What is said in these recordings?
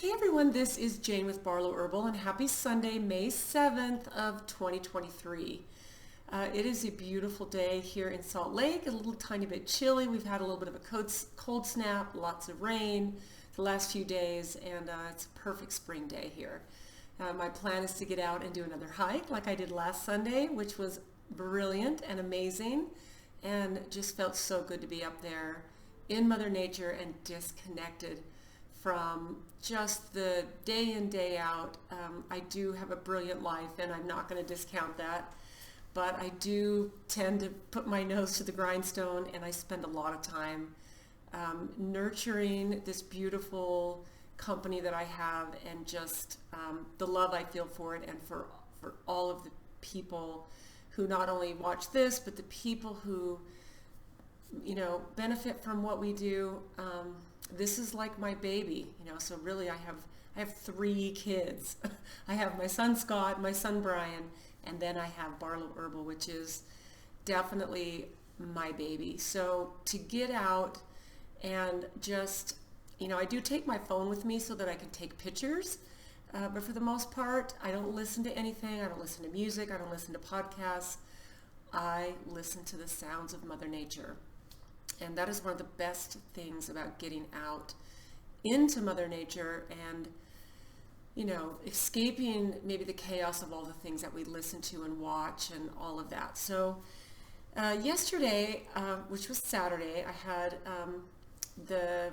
Hey everyone, this is Jane with Barlow Herbal and happy Sunday, May 7th of 2023. It is a beautiful day here in Salt Lake, a little tiny bit chilly. We've had a little bit of a cold snap, lots of rain the last few days, and it's a perfect spring day here. My plan is to get out and do another hike like I did last Sunday, which was brilliant and amazing, and just felt so good to be up there in Mother Nature and disconnected from just the day in, day out. I do have a brilliant life and I'm not going to discount that, but I do tend to put my nose to the grindstone and I spend a lot of time nurturing this beautiful company that I have and just the love I feel for it and for all of the people who not only watch this, but the people who benefit from what we do. This is like my baby, so really I have three kids. I have my son Scott, my son Brian, and then I have Barlow Herbal, which is definitely my baby. So to get out and just, I do take my phone with me so that I can take pictures, but for the most part, I don't listen to anything. I don't listen to music. I don't listen to podcasts. I listen to the sounds of Mother Nature. And that is one of the best things about getting out into Mother Nature and, escaping maybe the chaos of all the things that we listen to and watch and all of that. So yesterday, which was Saturday, I had the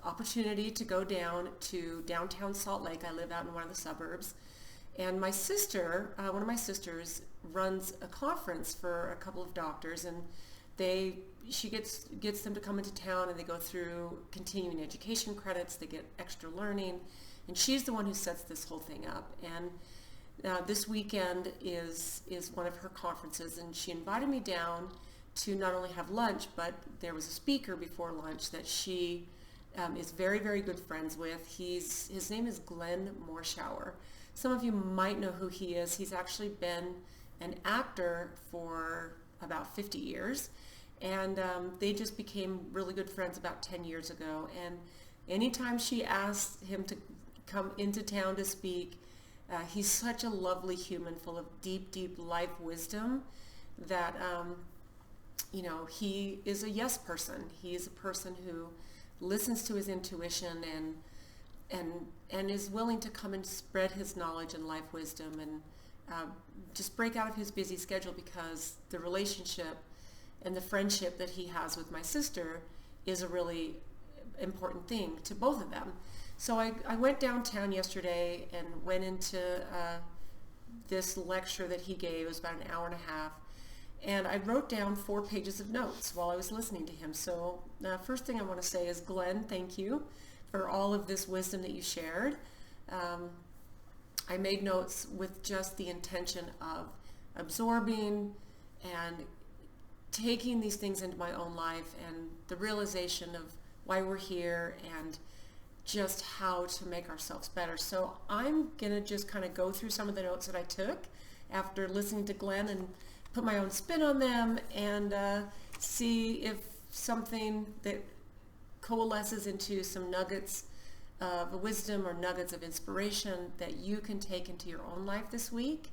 opportunity to go down to downtown Salt Lake. I live out in one of the suburbs. And my sister, one of my sisters, runs a conference for a couple of doctors, and she gets them to come into town and they go through continuing education credits, they get extra learning, and she's the one who sets this whole thing up. And this weekend is one of her conferences, and she invited me down to not only have lunch, but there was a speaker before lunch that she is very, very good friends with. His name is Glenn Morshower. Some of you might know who he is. He's actually been an actor for about 50 years. And they just became really good friends about 10 years ago. And anytime she asked him to come into town to speak, he's such a lovely human full of deep, deep life wisdom that, he is a yes person. He is a person who listens to his intuition and is willing to come and spread his knowledge and life wisdom and just break out of his busy schedule, because the relationship and the friendship that he has with my sister is a really important thing to both of them. So I went downtown yesterday and went into this lecture that he gave. It was about an hour and a half. And I wrote down 4 pages of notes while I was listening to him. So first thing I want to say is, Glenn, thank you for all of this wisdom that you shared. I made notes with just the intention of absorbing and taking these things into my own life and the realization of why we're here and just how to make ourselves better. So I'm going to just kind of go through some of the notes that I took after listening to Glenn and put my own spin on them and see if something that coalesces into some nuggets of wisdom or nuggets of inspiration that you can take into your own life this week,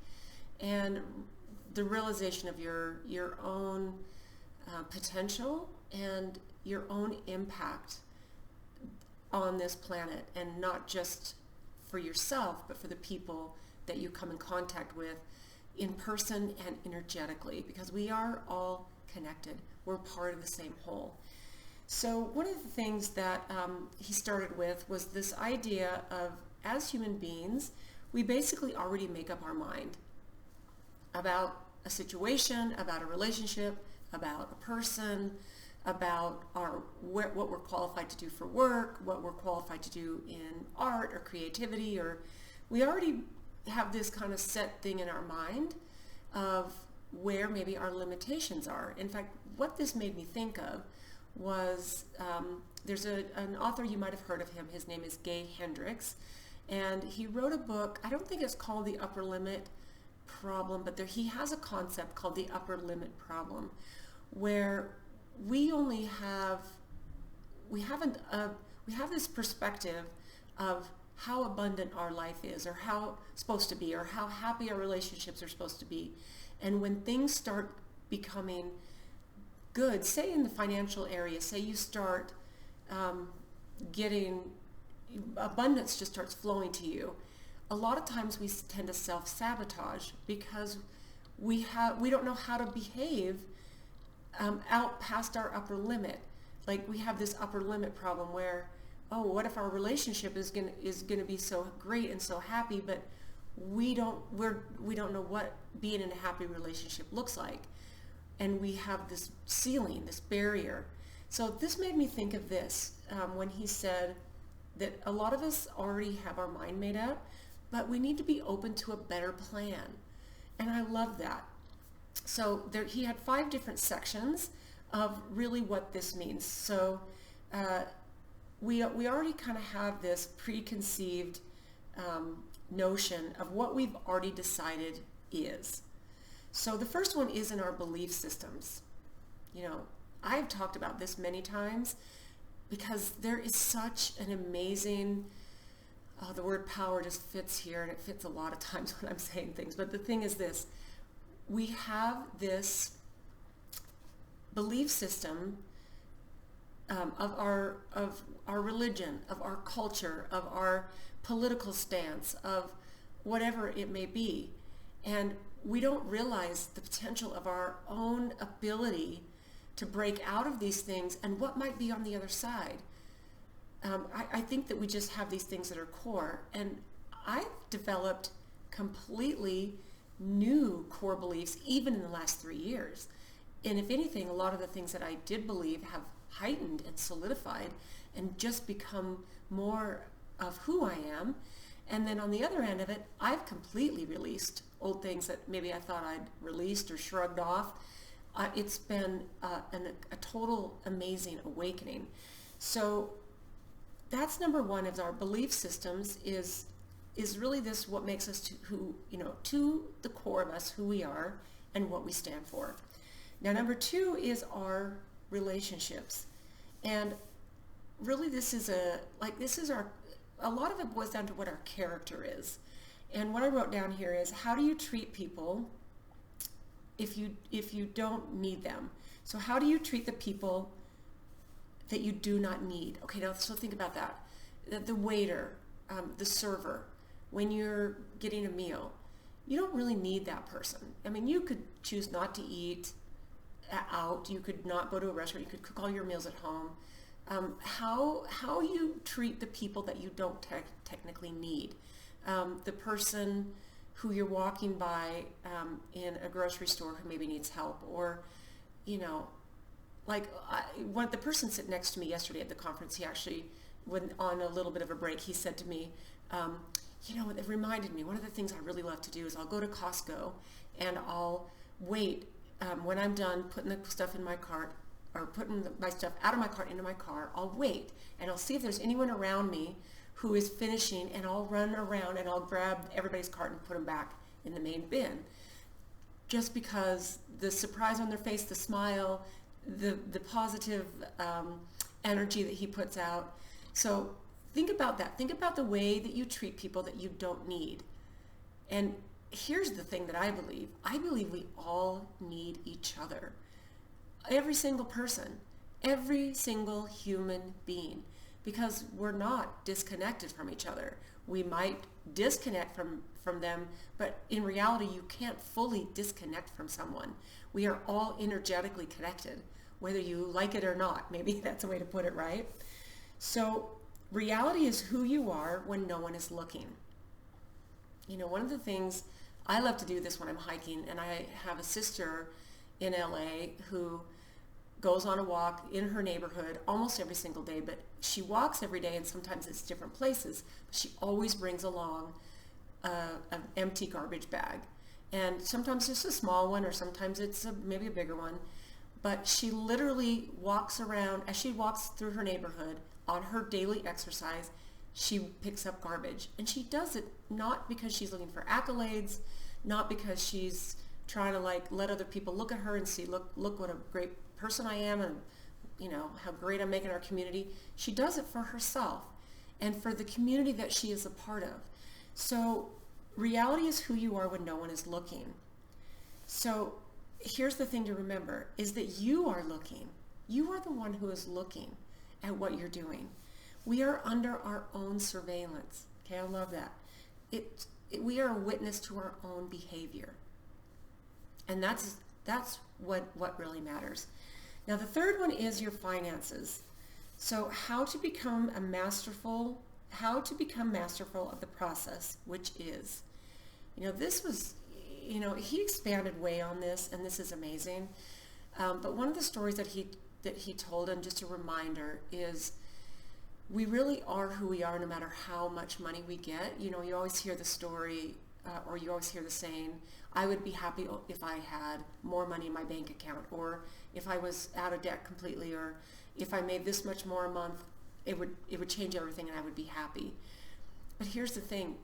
and the realization of your own potential and your own impact on this planet, and not just for yourself, but for the people that you come in contact with in person and energetically, because we are all connected. We're part of the same whole. So one of the things that he started with was this idea of, as human beings, we basically already make up our mind about a situation, about a relationship, about a person, about what we're qualified to do for work, what we're qualified to do in art or creativity, or we already have this kind of set thing in our mind of where maybe our limitations are. In fact, what this made me think of was there's an author, you might have heard of him. His name is Gay Hendricks, and he wrote a book. I don't think it's called The Upper Limit Problem, but he has a concept called the upper limit problem, where we have this perspective of how abundant our life is, or how it's supposed to be, or how happy our relationships are supposed to be. And when things start becoming good, say in the financial area, say you start getting abundance, just starts flowing to you. A lot of times we tend to self-sabotage because we don't know how to behave out past our upper limit. Like we have this upper limit problem where, oh, what if our relationship is gonna be so great and so happy, but we don't know what being in a happy relationship looks like, and we have this ceiling, this barrier. So this made me think of this when he said that a lot of us already have our mind made up, but we need to be open to a better plan. And I love that. So he had 5 different sections of really what this means. So we already kind of have this preconceived notion of what we've already decided is. So the first one is in our belief systems. You know, I've talked about this many times because there is such an amazing, the word power just fits here, and it fits a lot of times when I'm saying things. But the thing is this, we have this belief system of our religion, of our culture, of our political stance, of whatever it may be. And we don't realize the potential of our own ability to break out of these things and what might be on the other side. I think that we just have these things that are core. And I've developed completely new core beliefs even in the last 3 years. And if anything, a lot of the things that I did believe have heightened and solidified and just become more of who I am. And then on the other end of it, I've completely released old things that maybe I thought I'd released or shrugged off. It's been a total amazing awakening. So that's number one, is our belief systems is really this, what makes us to the core of us, who we are and what we stand for. Now, number 2 is our relationships. And really a lot of it boils down to what our character is. And what I wrote down here is, how do you treat people if you don't need them? So how do you treat the people that you do not need? Okay, now so think about that. The waiter, the server, when you're getting a meal, you don't really need that person. I mean, you could choose not to eat out, you could not go to a restaurant, you could cook all your meals at home. How you treat the people that you don't technically need. The person who you're walking by in a grocery store who maybe needs help, or, the person sitting next to me yesterday at the conference, he actually, when on a little bit of a break, he said to me, it reminded me, one of the things I really love to do is I'll go to Costco and I'll wait when I'm done putting the stuff in my cart, or putting my stuff out of my cart into my car. I'll wait and I'll see if there's anyone around me who is finishing, and I'll run around and I'll grab everybody's cart and put them back in the main bin. Just because the surprise on their face, the smile, the positive energy that he puts out. So think about that. Think about the way that you treat people that you don't need. And here's the thing that I believe. I believe we all need each other. Every single person, every single human being, because we're not disconnected from each other. We might disconnect from them, but in reality, you can't fully disconnect from someone. We are all energetically connected, whether you like it or not. Maybe that's a way to put it, right? So reality is who you are when no one is looking. One of the things, I love to do this when I'm hiking, and I have a sister in LA who goes on a walk in her neighborhood almost every single day, but she walks every day, and sometimes it's different places. She always brings along an empty garbage bag, and sometimes it's a small one, or sometimes it's maybe a bigger one. But she literally walks around, as she walks through her neighborhood on her daily exercise, she picks up garbage. And she does it not because she's looking for accolades, not because she's trying to let other people look at her and see, look what a great person I am, and how great I'm making our community. She does it for herself. and for the community that she is a part of. So reality is who you are when no one is looking. So here's the thing to remember, is that you are looking. You are the one who is looking at what you're doing. We are under our own surveillance. Okay, I love that. We are a witness to our own behavior. And that's what really matters. Now the third one is your finances. So how to become masterful of the process, which is, this was, he expanded way on this, and this is amazing. But one of the stories that he told, and just a reminder, is we really are who we are no matter how much money we get. You always hear the story, or you always hear the saying, I would be happy if I had more money in my bank account, or if I was out of debt completely, or if I made this much more a month, it would change everything and I would be happy. But here's the thing,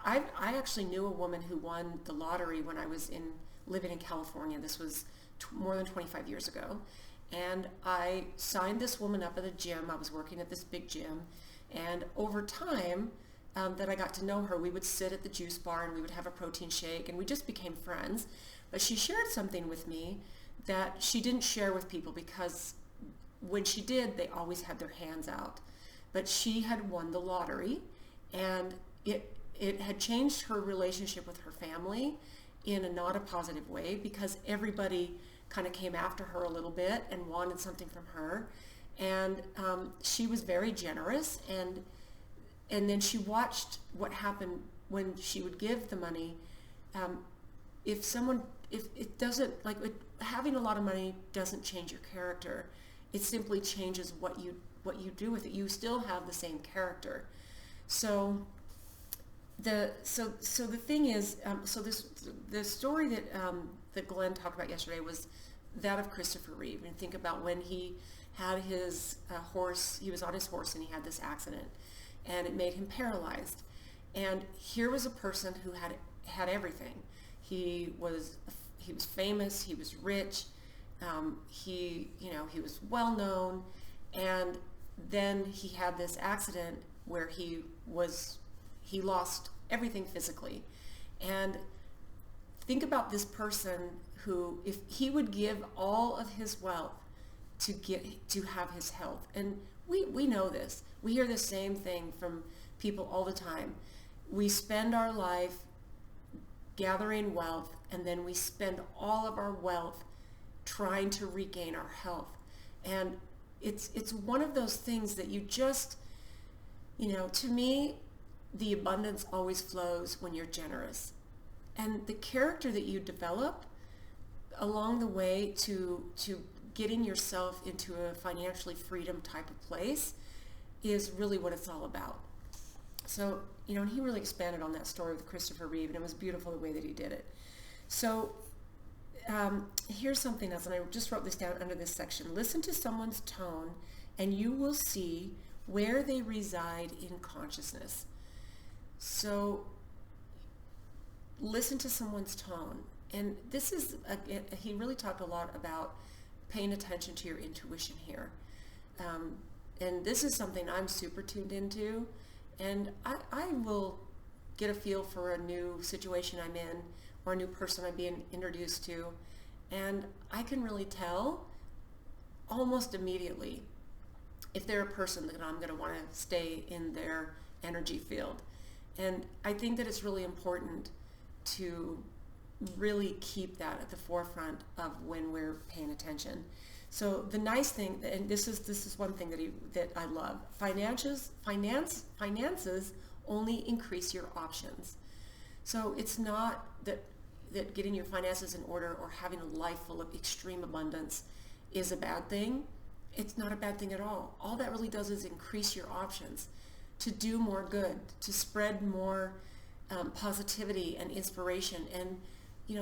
I actually knew a woman who won the lottery when I was living in California. This was more than 25 years ago. And I signed this woman up at a gym. I was working at this big gym. And over time that I got to know her, we would sit at the juice bar and we would have a protein shake, and we just became friends. But she shared something with me that she didn't share with people, because when she did, they always had their hands out. But she had won the lottery, and it had changed her relationship with her family in not a positive way, because everybody kind of came after her a little bit and wanted something from her. And she was very generous, and then she watched what happened when she would give the money. Having a lot of money doesn't change your character. It simply changes what you do with it. You still have the same character. So the thing is, the story that Glenn talked about yesterday was that of Christopher Reeve. And think about when he had his horse. He was on his horse and he had this accident, and it made him paralyzed. And here was a person who had everything. He was famous. He was rich. He was well known, and then he had this accident where he lost everything physically. And think about this person who, if he would give all of his wealth to have his health. And we know this. We hear the same thing from people all the time. We spend our life gathering wealth, and then we spend all of our wealth trying to regain our health. And it's one of those things that you just, to me, the abundance always flows when you're generous. And the character that you develop along the way to getting yourself into a financially freedom type of place is really what it's all about. So, and he really expanded on that story with Christopher Reeve, and it was beautiful the way that he did it. So here's something else, and I just wrote this down under this section. Listen to someone's tone, and you will see where they reside in consciousness. So listen to someone's tone. And this is, he really talked a lot about paying attention to your intuition here. And this is something I'm super tuned into. And I will get a feel for a new situation I'm in, or a new person I'm being introduced to. And I can really tell almost immediately if they're a person that I'm going to want to stay in their energy field. And I think that it's really important to really keep that at the forefront of when we're paying attention. So the nice thing, and this is one thing that I love, finances only increase your options. So it's not that getting your finances in order or having a life full of extreme abundance is a bad thing. It's not a bad thing at all. All that really does is increase your options to do more good, to spread more positivity and inspiration. And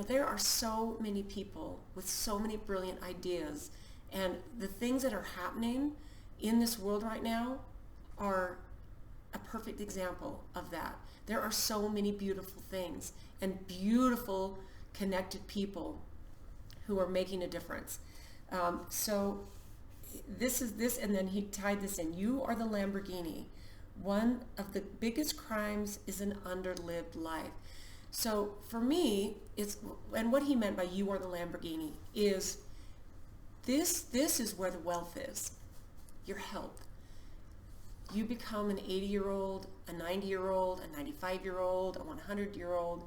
there are so many people with so many brilliant ideas, and the things that are happening in this world right now are a perfect example of that. There are so many beautiful things and beautiful connected people who are making a difference. So and then he tied this in. You are the Lamborghini. One of the biggest crimes is an underlived life. So for me, and what he meant by you are the Lamborghini is this is where the wealth is, your health. You become an 80-year-old, a 90-year-old, a 95-year-old, a 100-year-old.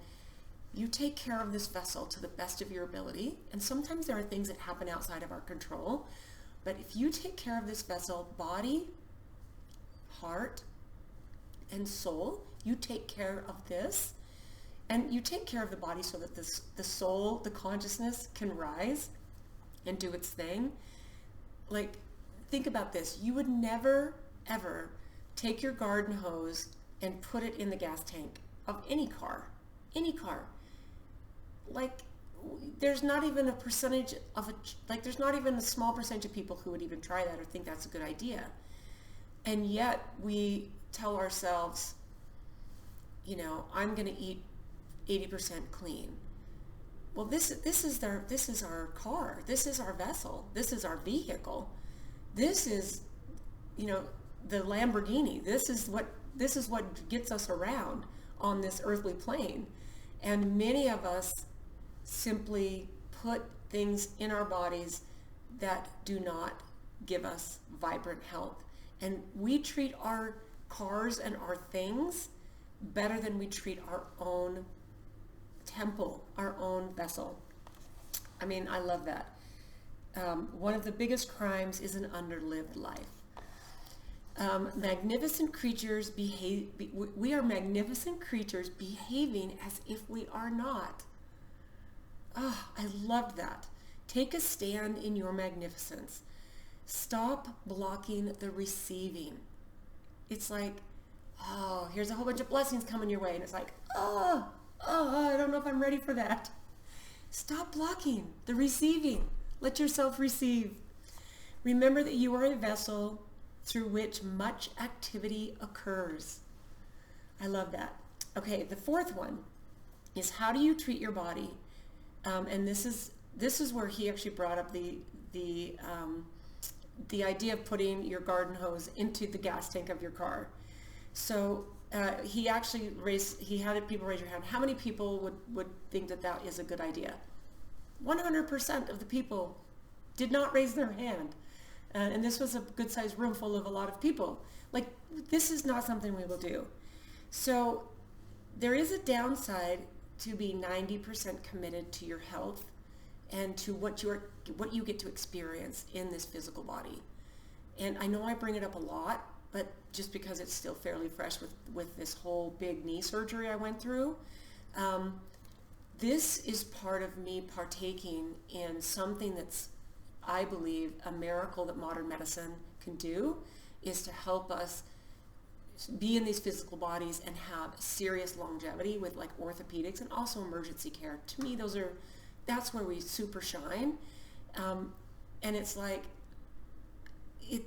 You take care of this vessel to the best of your ability. And sometimes there are things that happen outside of our control. But if you take care of this vessel, body, heart, and soul, you take care of this. And you take care of the body so that the soul, the consciousness can rise and do its thing. Like, think about this. You would never, ever take your garden hose and put it in the gas tank of any car. Any car. Like, there's not even a percentage of there's not even a small percentage of people who would even try that or think that's a good idea. And yet we tell ourselves, you know, I'm going to eat 80% clean. Well, this is our car. This is our vessel. This is our vehicle. This is, you know, the Lamborghini. This is what gets us around on this earthly plane. And many of us simply put things in our bodies that do not give us vibrant health. And we treat our cars and our things better than we treat our own temple, our own vessel. I mean, I love that. One of the biggest crimes is an underlived life. Magnificent creatures we are magnificent creatures behaving as if we are not. Oh, I loved that. Take a stand in your magnificence. Stop blocking the receiving. It's like, oh, here's a whole bunch of blessings coming your way. And it's like, oh, I don't know if I'm ready for that. Stop blocking the receiving. Let yourself receive. Remember that you are a vessel through which much activity occurs. I love that. Okay, the fourth one is how do you treat your body? And this is where he actually brought up the idea of putting your garden hose into the gas tank of your car. So he actually had people raise your hand. How many people would think that is a good idea? 100% of the people did not raise their hand. And this was a good-sized room full of a lot of people. Like, this is not something we will do. So there is a downside to be 90% committed to your health and to what you get to experience in this physical body. And I know I bring it up a lot, but just because it's still fairly fresh with this whole big knee surgery I went through, this is part of me partaking in something that's, I believe, a miracle that modern medicine can do, is to help us be in these physical bodies and have serious longevity with like orthopedics and also emergency care. To me, that's where we super shine. And it's like,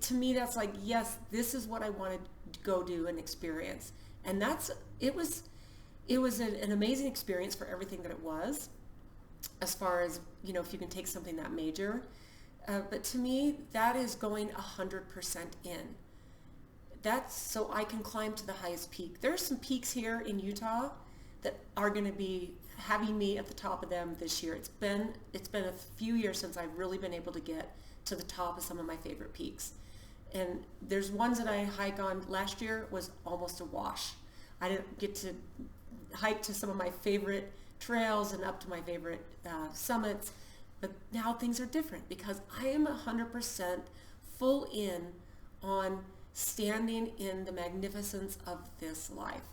to me, that's like, yes, this is what I wanted to go do and experience. And it was an amazing experience for everything that it was, as far as, you know, if you can take something that major. But to me, that is going 100% in. That's so I can climb to the highest peak. There's some peaks here in Utah that are going to be having me at the top of them this year. It's been a few years since I've really been able to get to the top of some of my favorite peaks. And there's ones that I hike on. Last year was almost a wash. I didn't get to hike to some of my favorite trails and up to my favorite summits. But now things are different because I am 100% full in on standing in the magnificence of this life.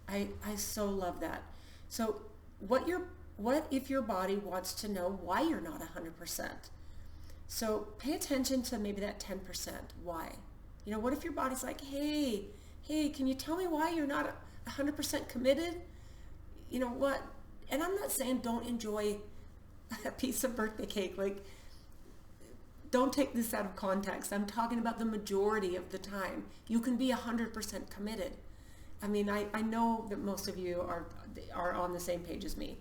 I so love that. So what if your body wants to know why you're not 100%? So pay attention to maybe that 10%. Why? You know, what if your body's like, hey, can you tell me why you're not 100% committed? You know what? And I'm not saying don't enjoy a piece of birthday cake. Like, don't take this out of context. I'm talking about the majority of the time. You can be 100% committed. I mean, I know that most of you are on the same page as me.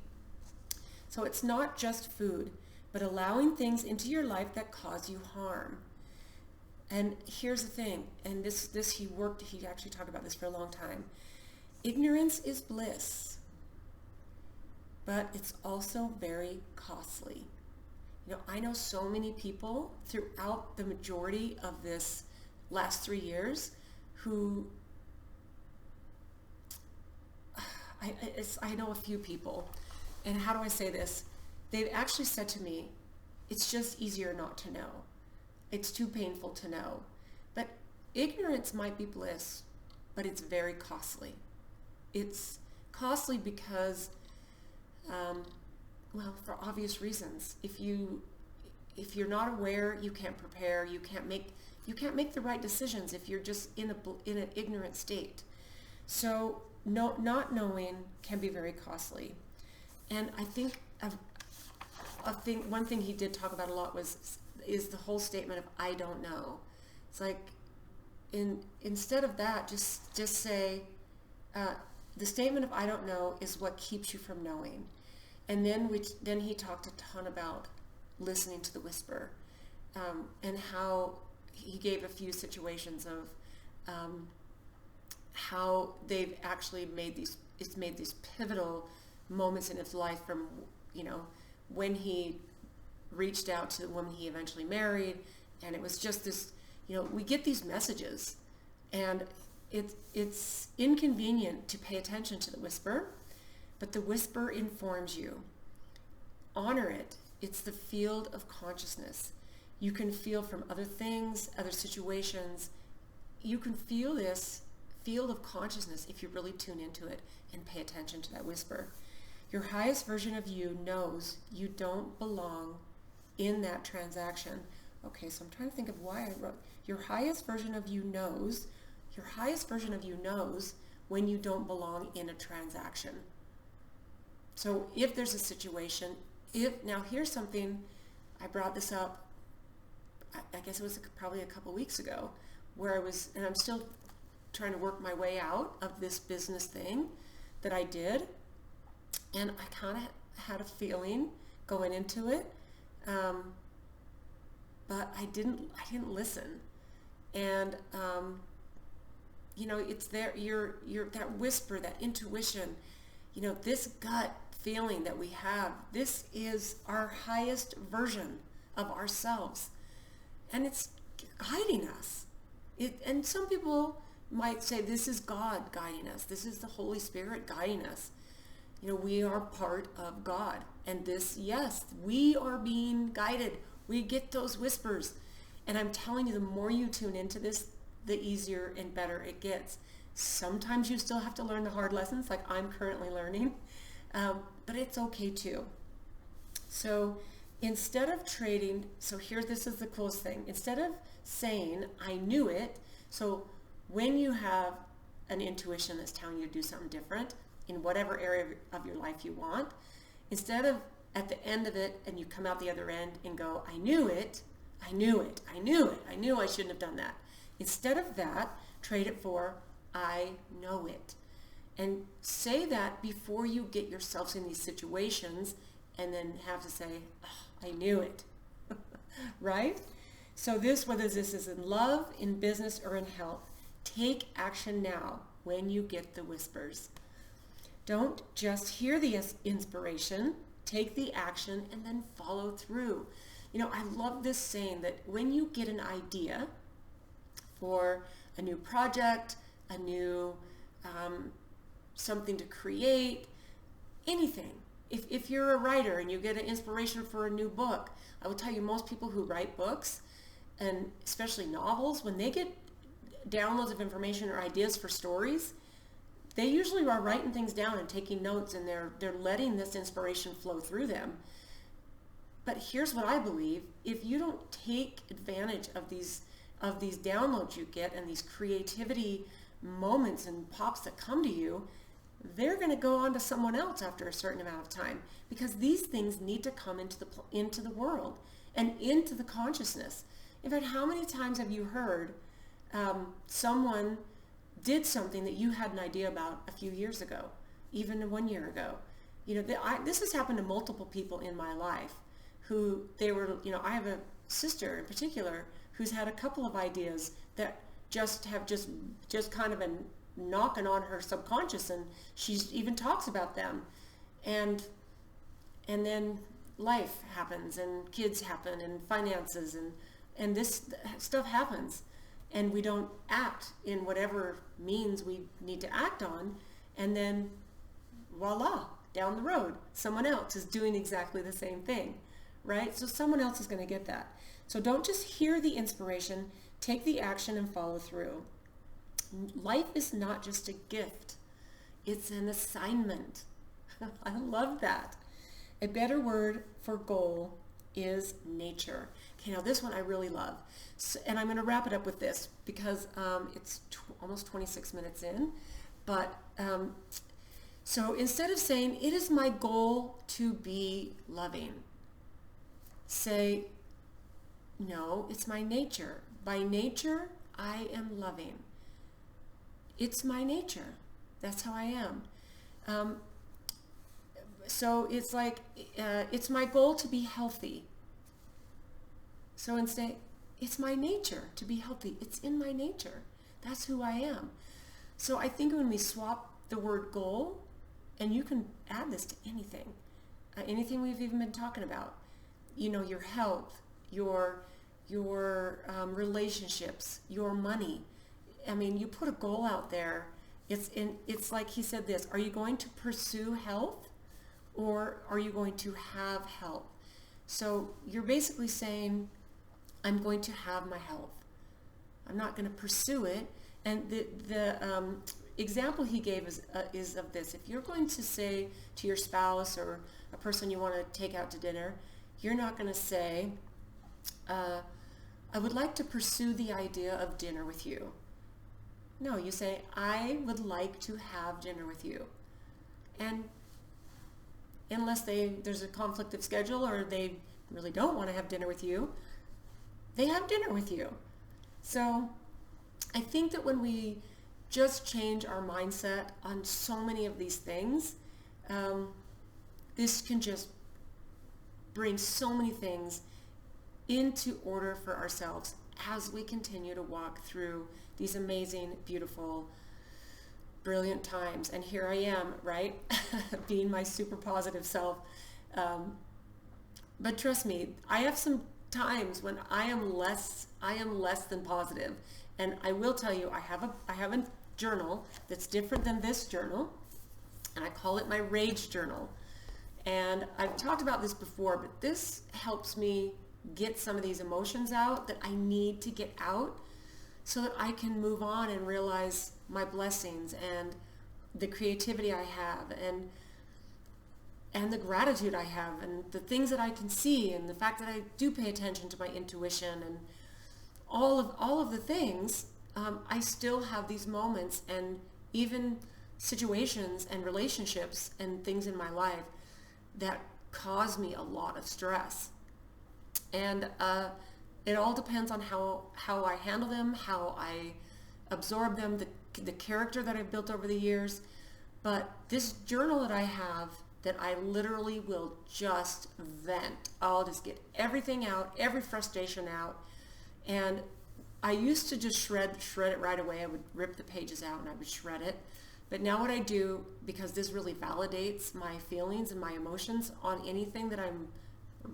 So it's not just food, but allowing things into your life that cause you harm. And here's the thing, and this he actually talked about this for a long time. Ignorance is bliss, but it's also very costly. I know so many people throughout the majority of this last 3 years who, I know a few people, and how do I say this? They've actually said to me, it's just easier not to know. It's too painful to know. But ignorance might be bliss, but it's very costly. It's costly because, for obvious reasons. If you're not aware, you can't prepare. You can't make the right decisions if you're just in an ignorant state. So not knowing can be very costly. And I think one thing he did talk about a lot is the whole statement of I don't know. It's like instead of that, just say the statement of I don't know is what keeps you from knowing. And then he talked a ton about listening to the whisper, and how he gave a few situations of how they've actually made these pivotal moments in his life from when he reached out to the woman he eventually married, and it was just this, we get these messages, and it's inconvenient to pay attention to the whisper, but the whisper informs you. Honor it. It's the field of consciousness. You can feel from other things, other situations. You can feel this field of consciousness if you really tune into it and pay attention to that whisper. Your highest version of you knows you don't belong in that transaction. Okay, so I'm trying to think of why I wrote, your highest version of you knows when you don't belong in a transaction. So if there's a situation, now here's something, I brought this up, I guess it was probably a couple weeks ago, where and I'm still trying to work my way out of this business thing that I did, and I kind of had a feeling going into it, but I didn't listen, and it's there, you're that whisper, that intuition, this gut feeling that we have, this is our highest version of ourselves, and it's guiding us. And some people might say this is God guiding us, this is the Holy Spirit guiding us. We are part of God, and yes, we are being guided. We get those whispers, and I'm telling you, the more you tune into this, the easier and better it gets. Sometimes you still have to learn the hard lessons, like I'm currently learning, but it's okay too. So instead of trading, this is the coolest thing. Instead of saying, I knew it, so when you have an intuition that's telling you to do something different in whatever area of your life you want, instead of at the end of it and you come out the other end and go, I knew it, I knew I shouldn't have done that. Instead of that, trade it for, I know it. And say that before you get yourselves in these situations and then have to say, oh, I knew it, right? So whether this is in love, in business, or in health, take action now when you get the whispers. Don't just hear the inspiration, take the action and then follow through. I love this saying that when you get an idea for a new project, a new something to create, anything. If you're a writer and you get an inspiration for a new book, I will tell you, most people who write books, and especially novels, when they get downloads of information or ideas for stories, they usually are writing things down and taking notes, and they're letting this inspiration flow through them. But here's what I believe: if you don't take advantage of these downloads you get and these creativity moments and pops that come to you, they're going to go on to someone else after a certain amount of time, because these things need to come into the world and into the consciousness. In fact, how many times have you heard someone did something that you had an idea about a few years ago, even 1 year ago? This has happened to multiple people in my life who I have a sister in particular who's had a couple of ideas that just kind of been knocking on her subconscious, and she even talks about them, and then life happens, and kids happen, and finances, and this stuff happens, and we don't act in whatever means we need to act on, and then voila, down the road someone else is doing exactly the same thing, right? So someone else is going to get that. So don't just hear the inspiration, take the action and follow through. Life is not just a gift, it's an assignment. I love that. A better word for goal is nature. Okay, now this one I really love. So, and I'm going to wrap it up with this because it's almost 26 minutes in. But so instead of saying, it is my goal to be loving, say, no, it's my nature. By nature, I am loving. It's my nature. That's how I am. So it's like, it's my goal to be healthy. So instead, it's my nature to be healthy. It's in my nature. That's who I am. So I think when we swap the word goal, and you can add this to anything, anything we've even been talking about, you know, your health, your relationships, your money. I mean, you put a goal out there. It's like he said this, are you going to pursue health or are you going to have health? So you're basically saying, I'm going to have my health. I'm not going to pursue it. And the example he gave is of this. If you're going to say to your spouse or a person you want to take out to dinner, you're not going to say, I would like to pursue the idea of dinner with you. No, you say, I would like to have dinner with you. And unless there's a conflict of schedule or they really don't want to have dinner with you, they have dinner with you. So I think that when we just change our mindset on so many of these things, this can just bring so many things into order for ourselves as we continue to walk through these amazing, beautiful, brilliant times. And here I am, right? Being my super positive self. But trust me, I have some times when I am less than positive. And I will tell you, I have a journal that's different than this journal, and I call it my rage journal. And I've talked about this before, but this helps me get some of these emotions out that I need to get out so that I can move on and realize my blessings and the creativity I have and the gratitude I have and the things that I can see and the fact that I do pay attention to my intuition and all of the things. I still have these moments and even situations and relationships and things in my life that cause me a lot of stress. And it all depends on how I handle them, how I absorb them, the character that I've built over the years. But this journal that I have, that I literally will just vent. I'll just get everything out, every frustration out. And I used to just shred it right away. I would rip the pages out and I would shred it. But now what I do, because this really validates my feelings and my emotions on anything that I'm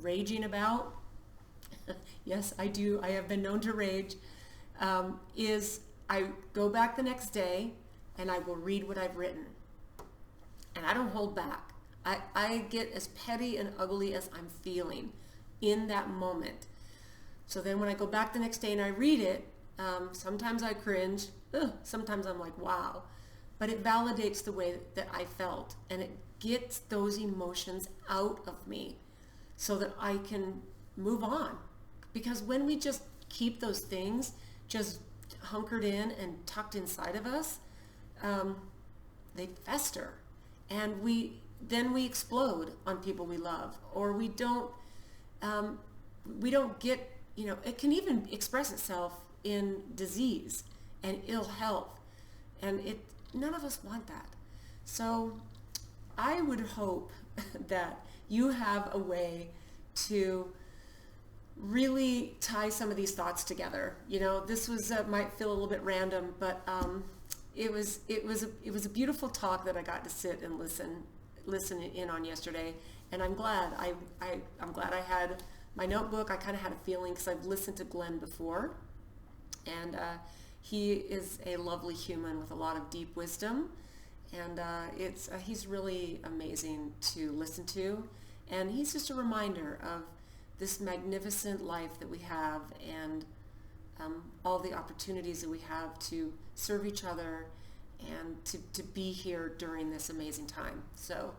raging about, yes, I do, I have been known to rage, is I go back the next day and I will read what I've written. And I don't hold back. I get as petty and ugly as I'm feeling in that moment. So then when I go back the next day and I read it, sometimes I cringe, sometimes I'm like, wow. But it validates the way that I felt, and it gets those emotions out of me so that I can move on. Because when we just keep those things just hunkered in and tucked inside of us, they fester. And then we explode on people we love, or we don't get, it can even express itself in disease and ill health. And none of us want that. So I would hope that you have a way to really tie some of these thoughts together. You know, this was might feel a little bit random, but it was a beautiful talk that I got to sit and listen in on yesterday, and I'm glad I'm glad I had my notebook. I kind of had a feeling because I've listened to Glenn before, and he is a lovely human with a lot of deep wisdom, and he's really amazing to listen to, and he's just a reminder of this magnificent life that we have, and all the opportunities that we have to serve each other and to be here during this amazing time. So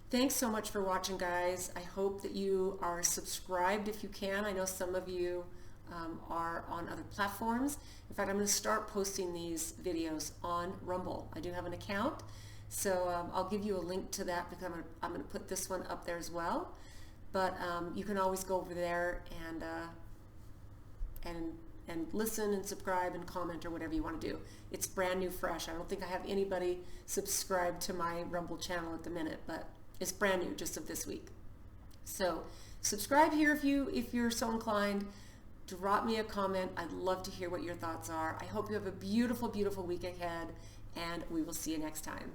thanks so much for watching, guys. I hope that you are subscribed if you can. I know some of you are on other platforms. In fact, I'm going to start posting these videos on Rumble. I do have an account, so I'll give you a link to that because I'm going to put this one up there as well. But you can always go over there and listen and subscribe and comment or whatever you want to do. It's brand new, fresh. I don't think I have anybody subscribed to my Rumble channel at the minute, but it's brand new, just of this week. So subscribe here if you're so inclined. Drop me a comment. I'd love to hear what your thoughts are. I hope you have a beautiful, beautiful week ahead, and we will see you next time.